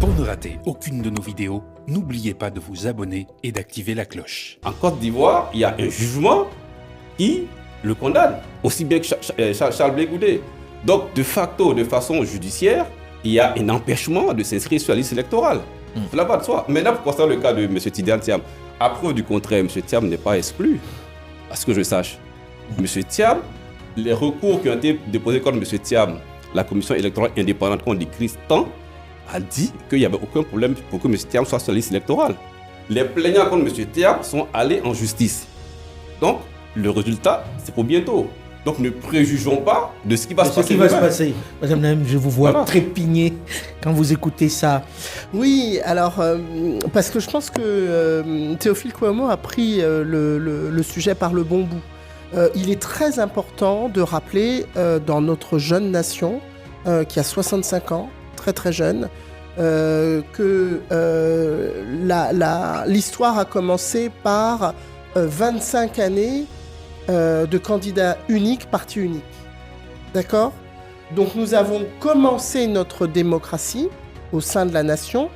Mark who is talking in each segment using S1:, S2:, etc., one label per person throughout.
S1: Pour ne rater aucune de nos vidéos, n'oubliez pas de vous abonner et d'activer la cloche.
S2: En Côte d'Ivoire, il y a un jugement qui le condamne, aussi bien que Charles Blé Goudé. Donc, de facto, de façon judiciaire, il y a un empêchement de s'inscrire sur la liste électorale. Cela va de soi. Maintenant, pour constater le cas de M. Tidiane Thiam, à preuve du contraire, M. Thiam n'est pas exclu, à ce que je sache. M. Thiam, les recours qui ont été déposés contre M. Thiam, la commission électorale indépendante qu'on décrit tant, a dit qu'il n'y avait aucun problème pour que M. Thiam soit sur la liste électorale. Les plaignants contre M. Thiam sont allés en justice. Donc, le résultat, c'est pour bientôt. Donc, ne préjugeons pas de ce qui va se passer.
S3: Ce qui va se passer. Madame Naïm, je vous vois trépigner quand vous écoutez ça.
S4: Oui, alors, parce que je pense que Théophile Kouamouo a pris le sujet par le bon bout. Il est très important de rappeler dans notre jeune nation, qui a 65 ans, très très jeune, que l'histoire a commencé par 25 années de candidats uniques, parti unique. D'accord ? Donc nous avons commencé notre démocratie au sein de la nation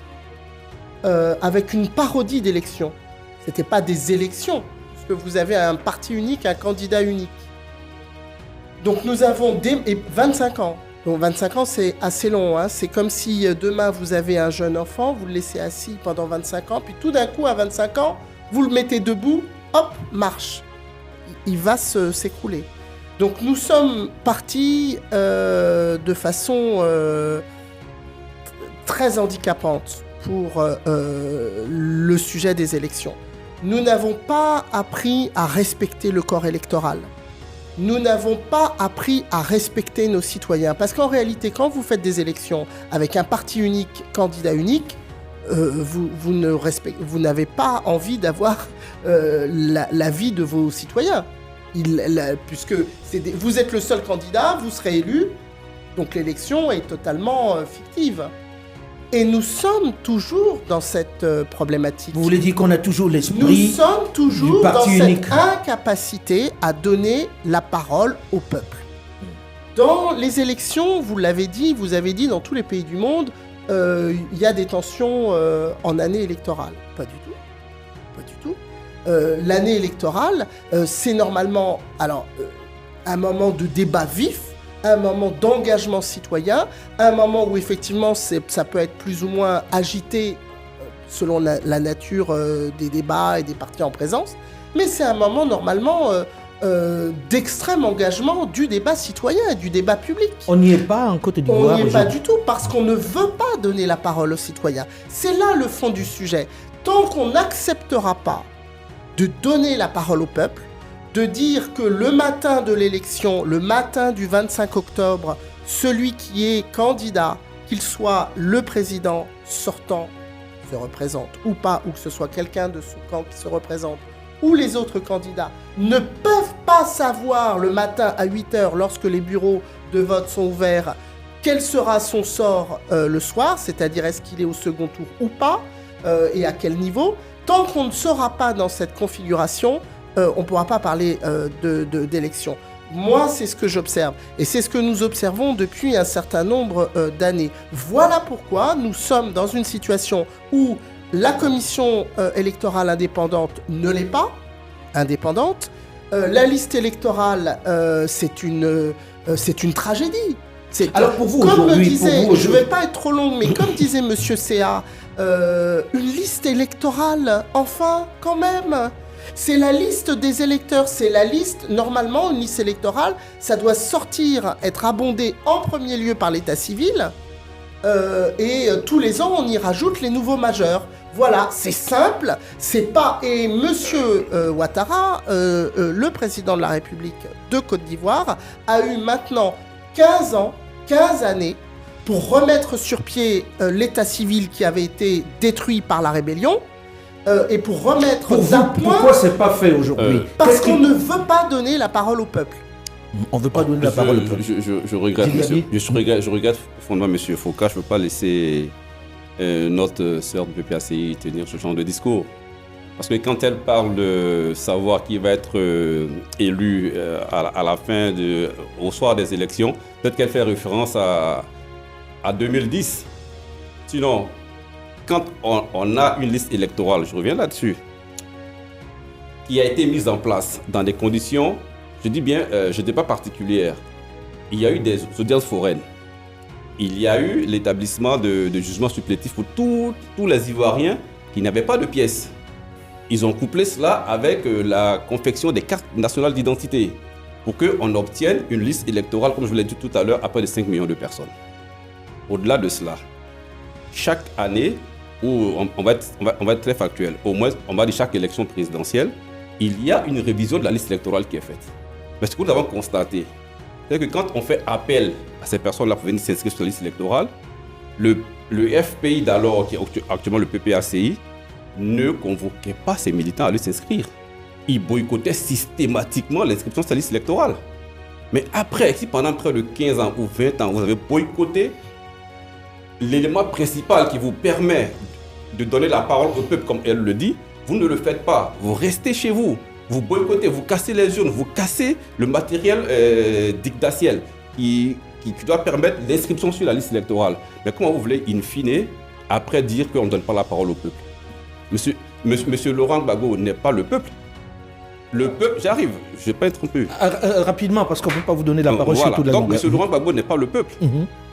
S4: avec une parodie d'élections. Ce n'était pas des élections, puisque vous avez un parti unique, un candidat unique. Donc nous avons 25 ans. Donc 25 ans, c'est assez long. Hein. C'est comme si demain vous avez un jeune enfant, vous le laissez assis pendant 25 ans, puis tout d'un coup, à 25 ans, vous le mettez debout, hop, marche. Il va s'écrouler. Donc nous sommes partis de façon très handicapante pour le sujet des élections. Nous n'avons pas appris à respecter le corps électoral. Nous n'avons pas appris à respecter nos citoyens. Parce qu'en réalité, quand vous faites des élections avec un parti unique, candidat unique, vous n'avez pas envie d'avoir l'avis de vos citoyens. Puisque vous êtes le seul candidat, vous serez élu, donc l'élection est totalement fictive. Et nous sommes toujours dans cette problématique.
S3: Vous voulez dire qu'on a toujours l'esprit
S4: Nous sommes toujours dans
S3: unique.
S4: cette incapacité à donner la parole au peuple. Dans les élections, vous l'avez dit, vous avez dit, dans tous les pays du monde, il y a des tensions en année électorale. Pas du tout. Pas du tout. L'année électorale, c'est normalement un moment de débat vif, un moment d'engagement citoyen, un moment où effectivement ça peut être plus ou moins agité selon la nature des débats et des partis en présence, mais c'est un moment normalement d'extrême engagement du débat citoyen, du débat public.
S3: On n'y est pas en Côte d'Ivoire.
S4: On n'y est pas du tout parce qu'on ne veut pas donner la parole aux citoyens. C'est là le fond du sujet. Tant qu'on n'acceptera pas de donner la parole au peuple, de dire que le matin de l'élection, le matin du 25 octobre, celui qui est candidat, qu'il soit le président sortant, se représente ou pas, ou que ce soit quelqu'un de son camp qui se représente, ou les autres candidats, ne peuvent pas savoir le matin à 8h, lorsque les bureaux de vote sont ouverts, quel sera son sort le soir, c'est-à-dire est-ce qu'il est au second tour ou pas, et à quel niveau. Tant qu'on ne sera pas dans cette configuration, on ne pourra pas parler d'élection. Moi, c'est ce que j'observe. Et c'est ce que nous observons depuis un certain nombre d'années. Voilà pourquoi nous sommes dans une situation où la commission électorale indépendante ne l'est pas indépendante. La liste électorale, c'est une tragédie.
S3: Alors pour vous
S4: comme
S3: aujourd'hui,
S4: je ne vais pas être trop long, mais comme disait Monsieur C.A., une liste électorale, enfin, quand même. C'est la liste des électeurs, c'est la liste, normalement, une liste électorale, ça doit sortir, être abondé en premier lieu par l'état civil, et tous les ans, on y rajoute les nouveaux majeurs. Voilà, c'est simple, c'est pas... Et Monsieur Ouattara, le président de la République de Côte d'Ivoire, a eu maintenant 15 ans, 15 années, pour remettre sur pied l'état civil qui avait été détruit par la rébellion, et pour remettre d'un point...
S3: Pourquoi c'est pas fait aujourd'hui?
S4: Parce qu'on ne veut pas donner la parole au peuple.
S3: On ne veut pas donner la parole au peuple.
S2: Je regrette, monsieur, je regrette fondamentalement M. Foucault. Je ne peux pas laisser notre sœur de PPACI tenir ce genre de discours. Parce que quand elle parle de savoir qui va être élu à la fin, au soir des élections, peut-être qu'elle fait référence à 2010. Sinon, quand on a une liste électorale, je reviens là-dessus, qui a été mise en place dans des conditions, je dis bien, je dis pas particulières. Il y a eu des audiences foraines. Il y a eu l'établissement de jugements supplétifs pour tous les Ivoiriens qui n'avaient pas de pièces. Ils ont couplé cela avec la confection des cartes nationales d'identité pour qu'on obtienne une liste électorale, comme je vous l'ai dit tout à l'heure, à près de 5 millions de personnes. Au-delà de cela, chaque année, où on va être très factuel, au moins on va dire chaque élection présidentielle, il y a une révision de la liste électorale qui est faite. Mais ce que nous avons constaté, c'est que quand on fait appel à ces personnes-là pour venir s'inscrire sur la liste électorale, le FPI d'alors, qui est actuellement le PPACI, ne convoquait pas ces militants à aller s'inscrire. Ils boycottaient systématiquement l'inscription sur la liste électorale. Mais après, si pendant près de 15 ans ou 20 ans, vous avez boycotté l'élément principal qui vous permet de donner la parole au peuple, comme elle le dit, vous ne le faites pas. Vous restez chez vous. Vous boycottez, vous cassez les urnes, vous cassez le matériel dictatiel qui doit permettre l'inscription sur la liste électorale. Mais comment vous voulez, in fine, après dire qu'on ne donne pas la parole au peuple? Monsieur Laurent Gbagbo n'est pas le peuple. Le peuple, j'arrive, je ne vais pas être trompé.
S3: Rapidement, parce qu'on ne peut pas vous donner la parole sur toute la
S2: longueur. Donc, monsieur Laurent Gbagbo n'est pas le peuple.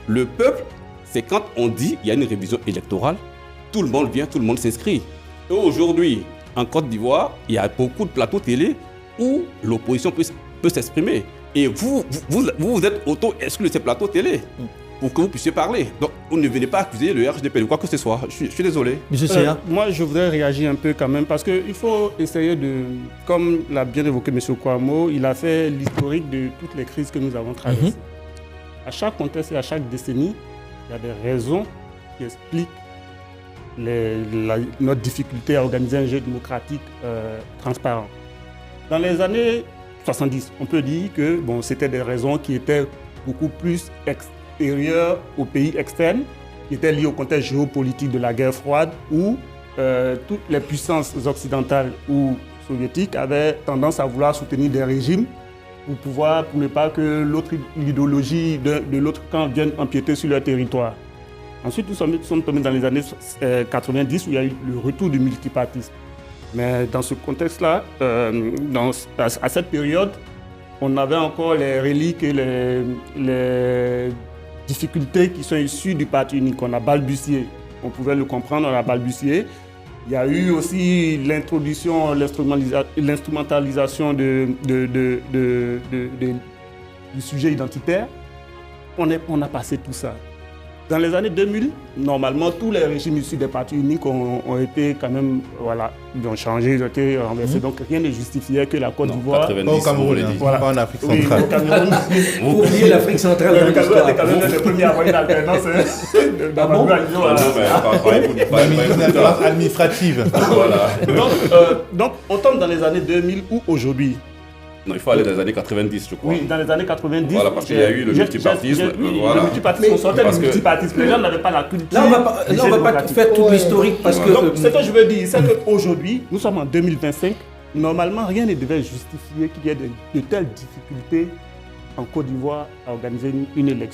S2: Le peuple, c'est quand on dit qu'il y a une révision électorale, tout le monde vient, tout le monde s'inscrit. Et aujourd'hui, en Côte d'Ivoire, il y a beaucoup de plateaux télé où l'opposition peut s'exprimer. Et vous êtes auto-exclu de ces plateaux télé pour que vous puissiez parler. Donc, vous ne venez pas accuser le RHDP de quoi que ce soit. Je suis désolé.
S3: Monsieur Seya.
S5: Moi, je voudrais réagir un peu quand même parce qu'il faut essayer de, comme l'a bien évoqué M. Kouamo, il a fait l'historique de toutes les crises que nous avons traversées. À chaque contexte et à chaque décennie, il y a des raisons qui expliquent notre difficulté à organiser un jeu démocratique transparent. Dans les années 70, on peut dire que c'était des raisons qui étaient beaucoup plus extérieures aux pays externes, qui étaient liées au contexte géopolitique de la guerre froide, où toutes les puissances occidentales ou soviétiques avaient tendance à vouloir soutenir des régimes pour ne pas que l'idéologie de l'autre camp vienne empiéter sur leur territoire. Ensuite, nous sommes tombés dans les années 90 où il y a eu le retour du multipartisme. Mais dans ce contexte-là, à cette période, on avait encore les reliques et les difficultés qui sont issues du parti unique. On a balbutié. On pouvait le comprendre, on a balbutié. Il y a eu aussi l'introduction, l'instrumentalisation du sujet identitaire. On a passé tout ça. Dans les années 2000, normalement, tous les régimes issus des partis uniques ont été quand même, ils ont changé, ils ont été renversés. Donc rien ne justifiait que la Côte d'Ivoire...
S3: Au Cameroun,
S5: pas
S3: en Afrique centrale.
S5: Oui, au Cameroun.
S3: Vous oubliez l'Afrique centrale.
S5: Le Cameroun est quand même le premier à avoir une alternance.
S3: Une alternance administrative.
S5: Donc, on tombe dans les années 2000 ou aujourd'hui.
S2: Non, il faut aller dans les années 90, je crois.
S5: Oui, dans les années 90.
S2: Voilà, parce qu'il y a eu le multipartisme.
S5: Le multipartisme, on sortait du multipartisme. Les gens n'avaient pas la culture.
S3: Là, on ne va pas faire toute l'historique parce que...
S5: Donc, ce que je veux dire, c'est qu'aujourd'hui, nous sommes en 2025. Normalement, rien ne devait justifier qu'il y ait de telles difficultés en Côte d'Ivoire à organiser une élection.